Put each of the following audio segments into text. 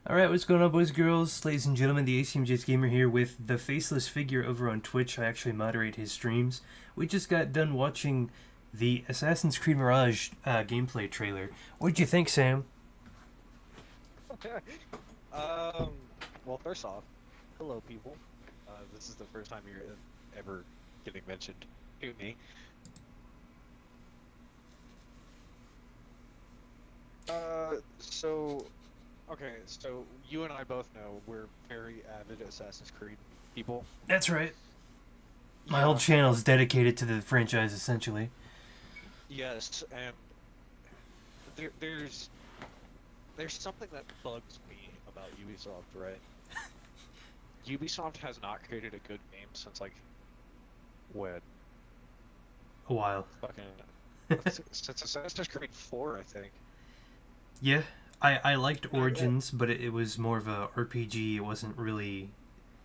Alright, what's going on, boys and girls? Ladies and gentlemen, the ACMJ's Gamer here with TheFacelessFigure over on Twitch. I actually moderate his streams. We just got done watching the Assassin's Creed Mirage gameplay trailer. What did you think, Sam? Um, well, first off, hello, people. This is the first time you're ever getting mentioned to me. So, okay, so you and I both know we're very avid Assassin's Creed people. That's right. My whole Yeah, channel is dedicated to the franchise, essentially. yes, and there, there's there's something that bugs me about Ubisoft, right? Ubisoft has not created a good game since like when A while. fucking since Assassin's Creed 4, I think. Yeah, I liked Well, Origins, but it was more of a RPG. It wasn't really.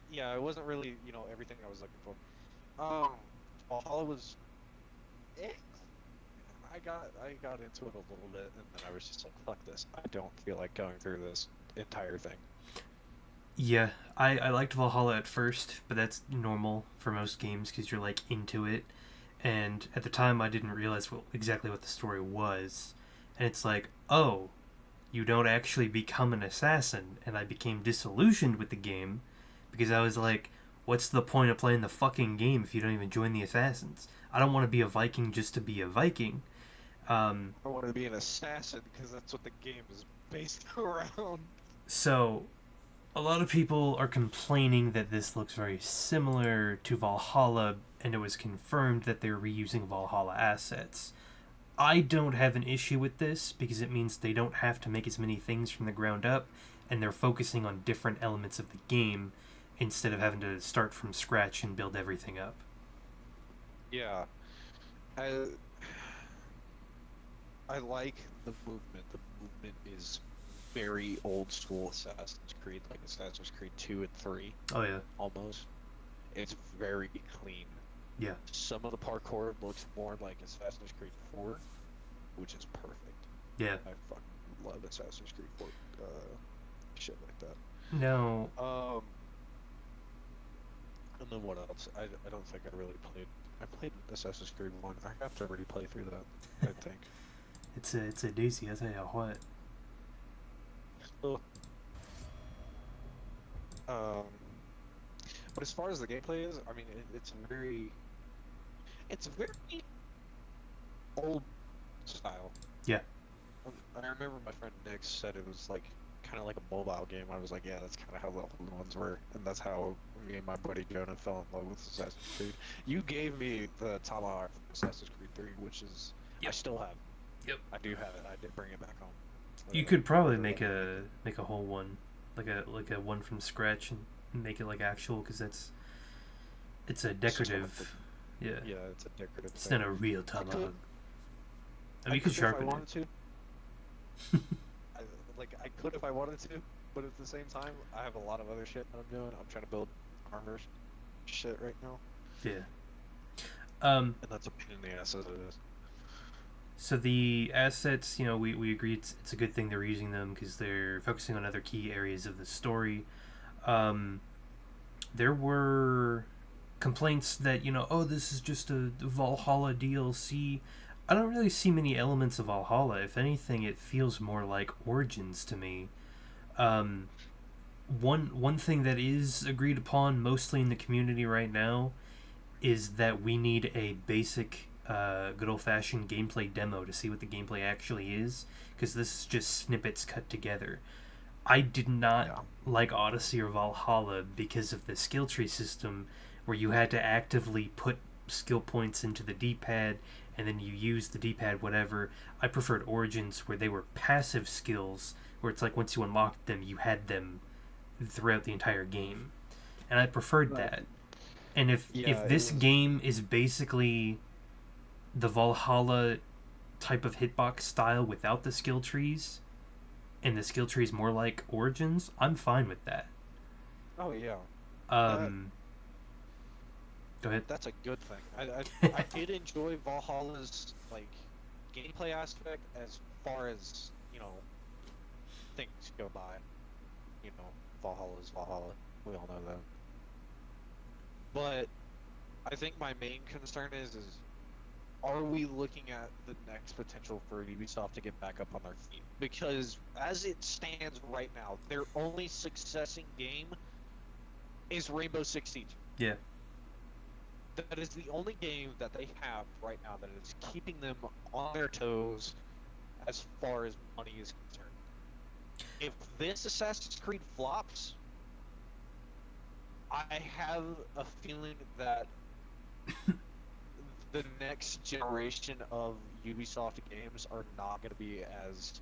yeah, it wasn't really, everything I was looking for. Um, Valhalla was, eh. I got into it a little bit, and then I was just like, fuck this. I don't feel like going through this entire thing. Yeah, I liked Valhalla at first, but that's normal for most games because you're like into it. And at the time, I didn't realize exactly what the story was. And it's like, oh, you don't actually become an assassin. And I became disillusioned with the game because I was like, what's the point of playing the fucking game if you don't even join the assassins? I don't want to be a Viking just to be a Viking. Um, I wanted to be an assassin because that's what the game is based around. so a lot of people are complaining that this looks very similar to Valhalla, and it was confirmed that they're reusing Valhalla assets. I don't have an issue with this because it means they don't have to make as many things from the ground up, and they're focusing on different elements of the game instead of having to start from scratch and build everything up. Yeah, I I like the movement. The movement is very old school Assassin's Creed, like Assassin's Creed 2 and 3, Oh yeah, almost. It's very clean. yeah, Some of the parkour looks more like Assassin's Creed 4, which is perfect. yeah. I fucking love Assassin's Creed 4, shit like that. Now Um, and then what else? I don't think I really played. I played Assassin's Creed 1. I have to replay through that, I think. it's a doozy. I tell you what. Ugh. Um, but as far as the gameplay is, I mean, it's very old style. Yeah, I remember my friend Nick said it was like kind of like a mobile game. I was like, yeah, that's kind of how the old ones were, and that's how me and my buddy Jonah fell in love with Assassin's Creed. You gave me the Tomahawk from Assassin's Creed 3, which is I yep, still have. yep. I do have it. I did bring it back home. You could probably For make a whole one, like a one from scratch, and make it like actual because it's a it's just one of the decorative. Yeah, yeah, it's a decorative it's thing. not a real I could tomahawk. I mean, I you could could if I sharpen it. wanted to. I, I could if I wanted to, but at the same time, I have a lot of other shit that I'm doing. I'm trying to build armor shit right now, Yeah. Um. and that's a pain in the ass as it is. So the assets, we agree it's a good thing they're using them because they're focusing on other key areas of the story. Um. There were complaints that oh, this is just a Valhalla DLC. I don't really see many elements of Valhalla. If anything, it feels more like Origins to me. Um, one thing that is agreed upon mostly in the community right now is that we need a basic, good old fashioned gameplay demo to see what the gameplay actually is, because this is just snippets cut together. I did not Yeah. like Odyssey or Valhalla because of the skill tree system where you had to actively put skill points into the D-pad and then you use the D-pad whatever. I preferred Origins where they were passive skills where it's like once you unlocked them you had them throughout the entire game. And I preferred But that. And if yeah, it this was. game is basically the Valhalla type of hitbox style without the skill trees, and the skill tree is more like Origins, I'm fine with that. Oh yeah, that Um, Go ahead. that's a good thing. I did enjoy Valhalla's like gameplay aspect as far as things go by. you know, Valhalla is Valhalla. We all know that. But I think my main concern is are we looking at the next potential for Ubisoft to get back up on their feet? Because as it stands right now, their only successing game is Rainbow Six Siege. Yeah. That is the only game that they have right now that is keeping them on their toes as far as money is concerned. If this Assassin's Creed flops, I have a feeling that the next generation of Ubisoft games are not going to be as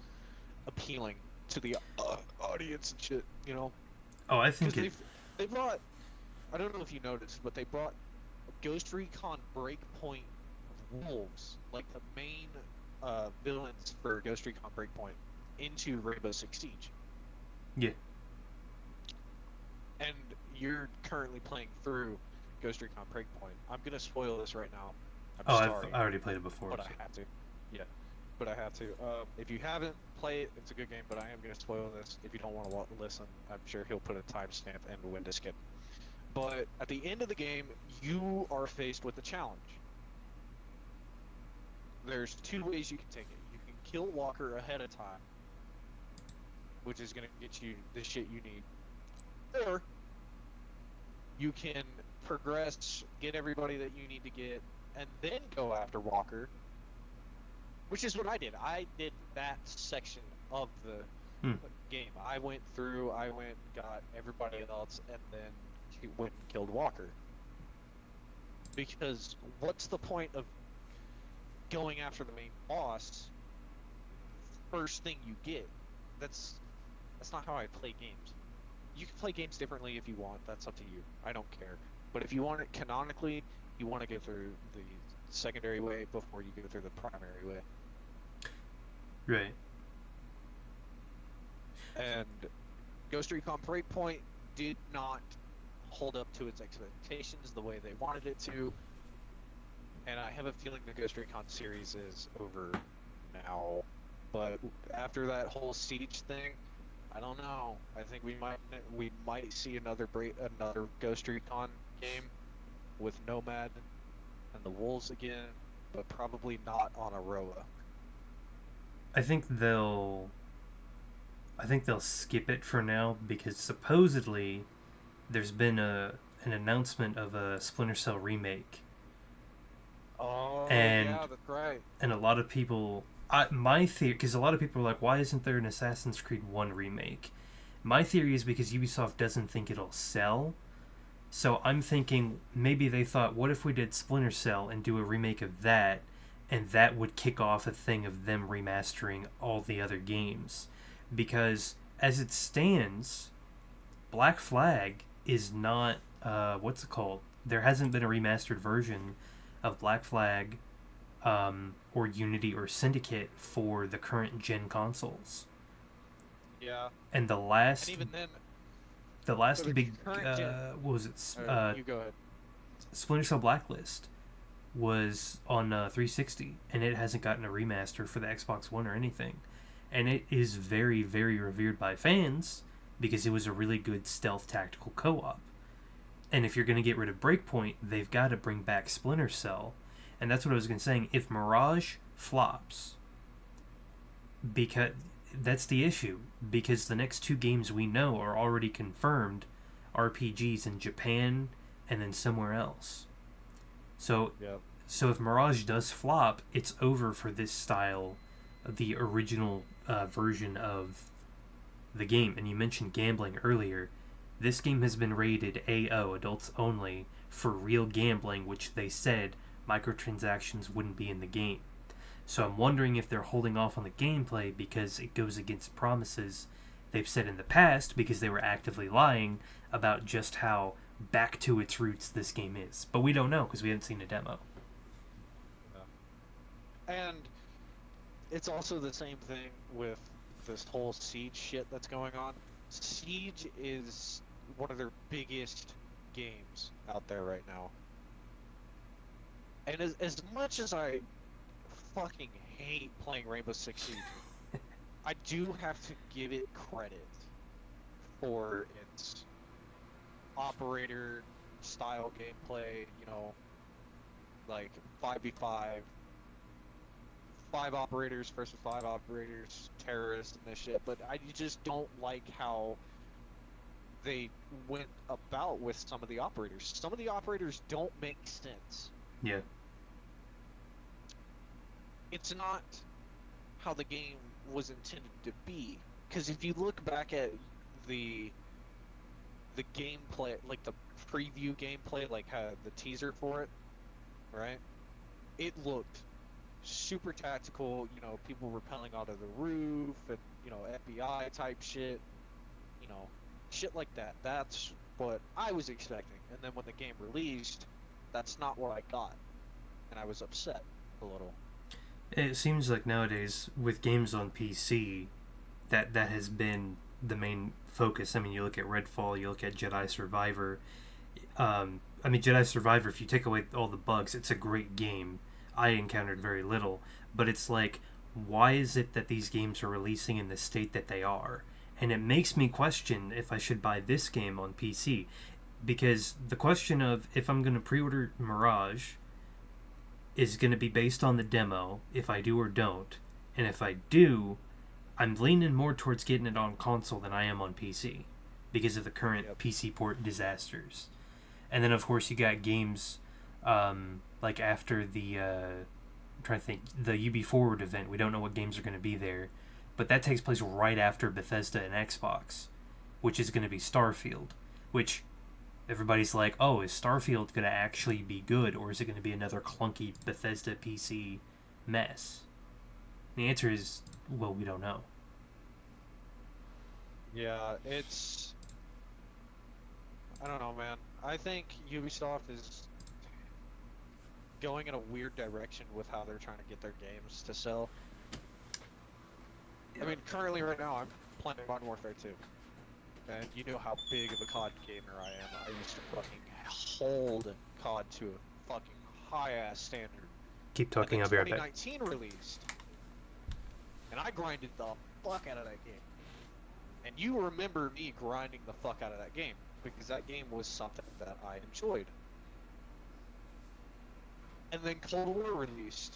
appealing to the audience and shit, you know? Oh, I think Because they brought, I don't know if you noticed, but they brought Ghost Recon Breakpoint Wolves, like the main villains for Ghost Recon Breakpoint, into Rainbow Six Siege. Yeah. And you're currently playing through Ghost Recon Breakpoint. I'm gonna spoil this right now. I'm sorry. I already played it before. But I have to. Yeah. But I have to. If you haven't played it, it's a good game, but I am gonna spoil this. If you don't want to listen, I'm sure he'll put a timestamp and when to skip. But at the end of the game, you are faced with a challenge. There's two ways you can take it. You can kill Walker ahead of time, which is gonna get you the shit you need. Or you can progress, get everybody that you need to get, and then go after Walker, which is what I did. I did that section of the game. I went, got everybody else, and then he went and killed Walker. Because what's the point of going after the main boss first thing you get? That's not how I play games. You can play games differently if you want. That's up to you. I don't care. But if you want it canonically, you want to go through the secondary way before you go through the primary way. Right. And Ghost Recon Breakpoint did not hold up to its expectations the way they wanted it to. And I have a feeling the Ghost Recon series is over now. But after that whole Siege thing, I don't know. I think we might see another Ghost Recon game with Nomad and the Wolves again, but probably not on Aroa. I think they'll skip it for now because supposedly there's been an announcement of a Splinter Cell remake. Oh, and, yeah, that's right. And a lot of people, my theory, because a lot of people are like, why isn't there an Assassin's Creed 1 remake? My theory is because Ubisoft doesn't think it'll sell. So I'm thinking maybe they thought, what if we did Splinter Cell and do a remake of that, and that would kick off a thing of them remastering all the other games. Because as it stands, Black Flag is not, what's it called? There hasn't been a remastered version of Black Flag or Unity or Syndicate for the current gen consoles. Yeah. And the last... And even then... The last big... what was it? You go ahead. Splinter Cell Blacklist was on 360, and it hasn't gotten a remaster for the Xbox One or anything. And it is very, very revered by fans because it was a really good stealth tactical co-op. And if you're going to get rid of Breakpoint, they've got to bring back Splinter Cell. And that's what I was going to say. If Mirage flops, because that's the issue. Because the next two games we know are already confirmed RPGs in Japan and then somewhere else. So if Mirage does flop, it's over for this style, the original version of the game. And you mentioned gambling earlier. This game has been rated AO, adults only, for real gambling, which they said microtransactions wouldn't be in the game. So I'm wondering if they're holding off on the gameplay because it goes against promises they've said in the past, because they were actively lying about just how back to its roots this game is. But we don't know because we haven't seen a demo. And it's also the same thing with this whole Siege shit that's going on. Siege is one of their biggest games out there right now. And as much as I fucking hate playing Rainbow Six Siege, I do have to give it credit for its operator style gameplay, like 5v5, 5 operators versus 5 operators, terrorists and this shit, but I just don't like how they went about with some of the operators. Some of the operators don't make sense. Yeah. It's not how the game was intended to be. Because if you look back at the gameplay, like the preview gameplay, like the teaser for it, right? It looked super tactical, people rappelling out of the roof and, FBI type shit, shit like that. That's what I was expecting. And then when the game released, that's not what I got. And I was upset a little. It seems like nowadays with games on PC, that has been the main focus. I mean, you look at Redfall, you look at Jedi Survivor. Jedi Survivor, if you take away all the bugs, it's a great game. I encountered very little, but it's like, why is it that these games are releasing in the state that they are? And it makes me question if I should buy this game on PC. Because the question of if I'm going to pre-order Mirage is going to be based on the demo, if I do or don't. And if I do, I'm leaning more towards getting it on console than I am on PC because of the current PC port disasters. And then, of course, you got games like after the I'm trying to think, the UB Forward event. We don't know what games are going to be there, but that takes place right after Bethesda and Xbox, which is going to be Starfield, which everybody's like, oh, is Starfield going to actually be good, or is it going to be another clunky Bethesda PC mess? The answer is, well, we don't know. Yeah, I don't know, man. I think Ubisoft is going in a weird direction with how they're trying to get their games to sell. I mean, currently right now I'm playing Modern Warfare 2. And you know how big of a COD gamer I am. I used to fucking hold COD to a fucking high-ass standard. Keep talking, I'll be right back. 2019 released. And I grinded the fuck out of that game. And you remember me grinding the fuck out of that game. Because that game was something that I enjoyed. And then Cold War released.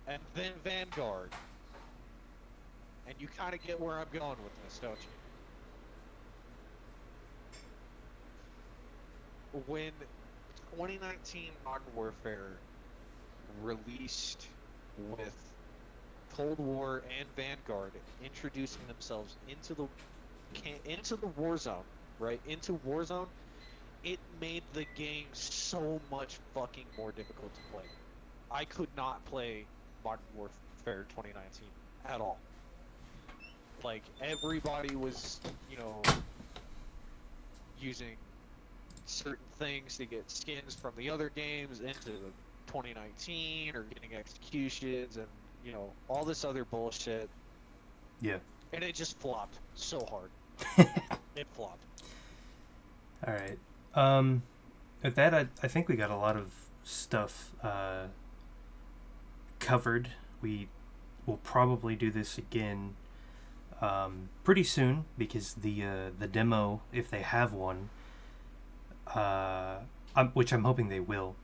And then Vanguard. And you kind of get where I'm going with this, don't you? When 2019 Modern Warfare released with Cold War and Vanguard introducing themselves into the war zone, right? Into Warzone, it made the game so much fucking more difficult to play. I could not play Modern Warfare 2019 at all. Like, everybody was, using certain things to get skins from the other games into 2019, or getting executions and, all this other bullshit. Yeah. And it just flopped so hard. It flopped. Alright. With that, I think we got a lot of stuff covered. We will probably do this again pretty soon, because the demo, if they have one, which I'm hoping they will,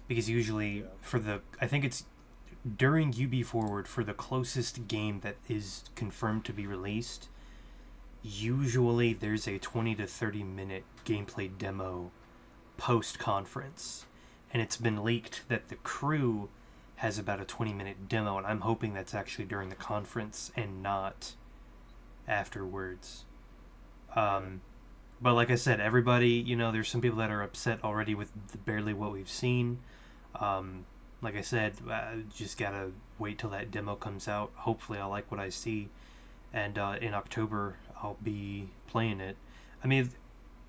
because usually I think it's during UB Forward, for the closest game that is confirmed to be released, usually there's a 20 to 30 minute gameplay demo post-conference, and it's been leaked that the crew has about a 20-minute demo, and I'm hoping that's actually during the conference and not afterwards. But like I said, everybody, there's some people that are upset already with barely what we've seen. Like I said, just gotta wait till that demo comes out. Hopefully I like what I see, and in October I'll be playing it. I mean,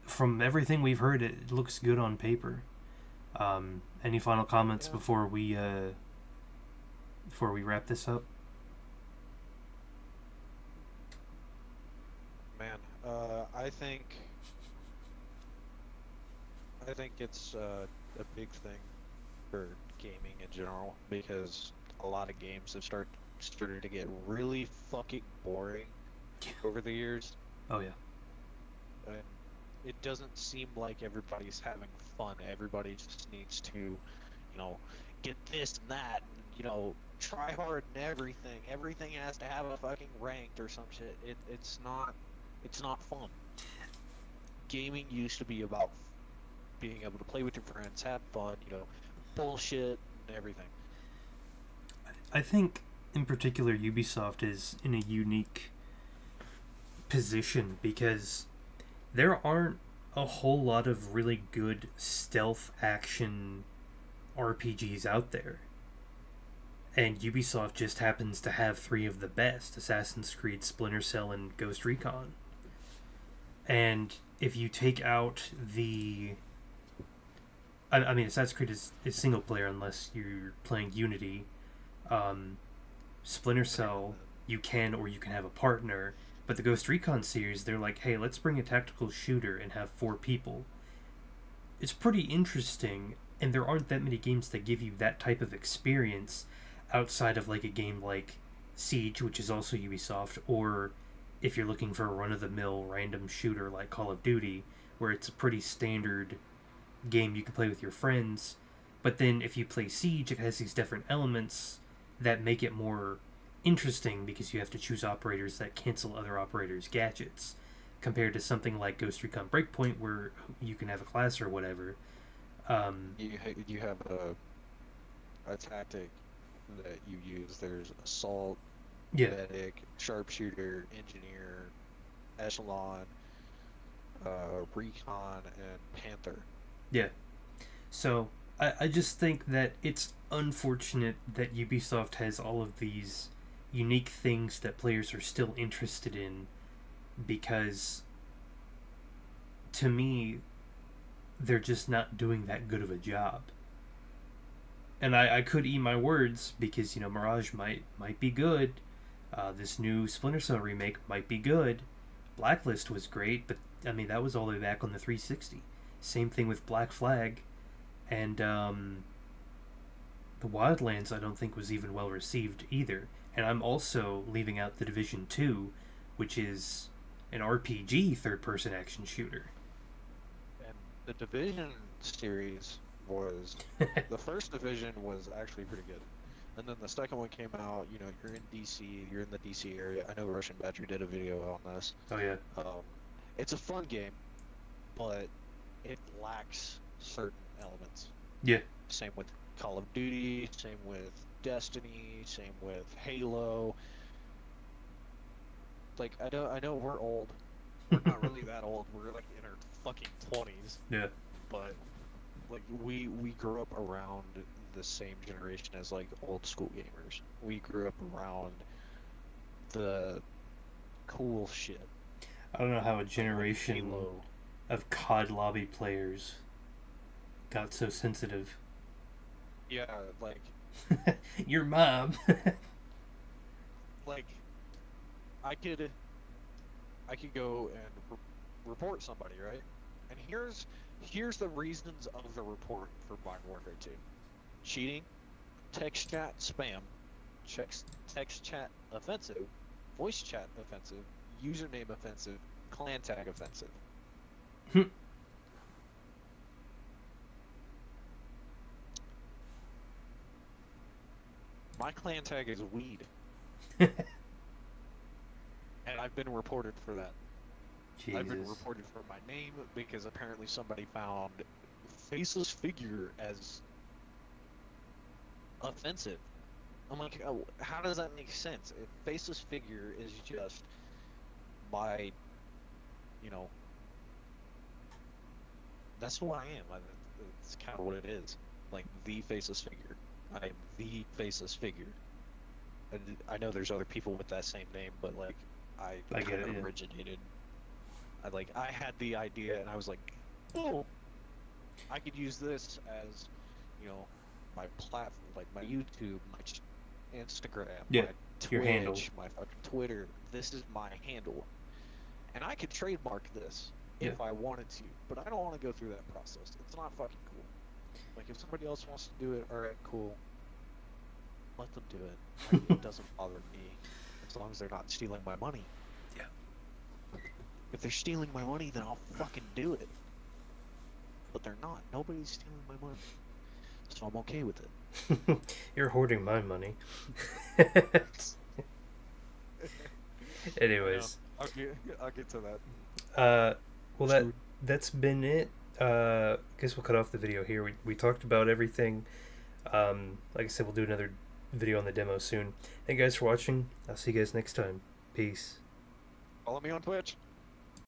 from everything we've heard, it looks good on paper. Any final comments before we wrap this up? Man, I think it's a big thing for gaming in general, because a lot of games have started to get really fucking boring over the years. Oh yeah. And it doesn't seem like everybody's having fun. Everybody just needs to, get this and that, and try hard and everything. Everything has to have a fucking ranked or some shit. It's not fun. Gaming used to be about being able to play with your friends, have fun, bullshit and everything. I think, in particular, Ubisoft is in a unique position because there aren't a whole lot of really good stealth action RPGs out there. And Ubisoft just happens to have three of the best: Assassin's Creed, Splinter Cell, and Ghost Recon. And if you take out the. I mean, Assassin's Creed is single player unless you're playing Unity. Splinter Cell, you can or you can have a partner. But the Ghost Recon series, they're like, hey, let's bring a tactical shooter and have 4 people. It's pretty interesting, and there aren't that many games that give you that type of experience outside of like a game like Siege, which is also Ubisoft, or if you're looking for a run-of-the-mill random shooter like Call of Duty, where it's a pretty standard game you can play with your friends. But then if you play Siege, it has these different elements that make it more interesting because you have to choose operators that cancel other operators' gadgets, compared to something like Ghost Recon Breakpoint where you can have a class or whatever. You have a tactic that you use. There's assault, Yeah, medic, sharpshooter, engineer, echelon, recon, and panther. yeah. So I just think that it's unfortunate that Ubisoft has all of these unique things that players are still interested in, because to me they're just not doing that good of a job. And I could eat my words because Mirage might be good. This new Splinter Cell remake might be good. Blacklist was great, but I mean that was all the way back on the 360. Same thing with Black Flag, and the Wildlands I don't think was even well received either. And I'm also leaving out the Division 2, which is an RPG third-person action shooter. And the Division series was the first Division was actually pretty good. And then the second one came out, you're in DC, you're in the DC area. I know Russian Badger did a video on this. Oh yeah. It's a fun game, but it lacks certain elements. Yeah. Same with Call of Duty, same with Destiny, same with Halo. Like I know we're old. We're not really that old. We're like in our fucking 20s. Yeah. But like we grew up around the same generation as like old school gamers. We grew up around the cool shit. I don't know how a Like generation Halo. of COD lobby players got so sensitive. Yeah, like Your mom. like I could go and report somebody, right? And here's the reasons of the report for Modern Warfare 2. Cheating, text chat spam, text chat offensive, voice chat offensive, username offensive, clan tag offensive. My clan tag is weed. And I've been reported for that. Jesus. I've been reported for my name because apparently somebody found TheFacelessFigure as offensive. I'm like, oh, how does that make sense? If TheFacelessFigure is just my, that's who I am. It's kind of what it is. Like TheFacelessFigure. I am TheFacelessFigure. I know there's other people with that same name, but like I get kind it, of yeah. originated. I had the idea, and I was like, oh, I could use this as, my platform, like my YouTube, my Instagram, Yeah, my your handle. Twitch, my fucking Twitter. This is my handle, and I could trademark this if Yeah. I wanted to, but I don't want to go through that process. It's not fucking cool. Like if somebody else wants to do it, all right, cool. Let them do it. Like, it doesn't bother me as long as they're not stealing my money. Yeah. If they're stealing my money, then I'll fucking do it. But they're not. Nobody's stealing my money. So I'm okay with it. You're hoarding my money. I know. Anyways, I'll get to that. uh, well Soon. that's been it. Guess we'll cut off the video here. We talked about everything. Like I said, we'll do another video on the demo soon. Thank you guys for watching. I'll see you guys next time. Peace. Follow me on Twitch.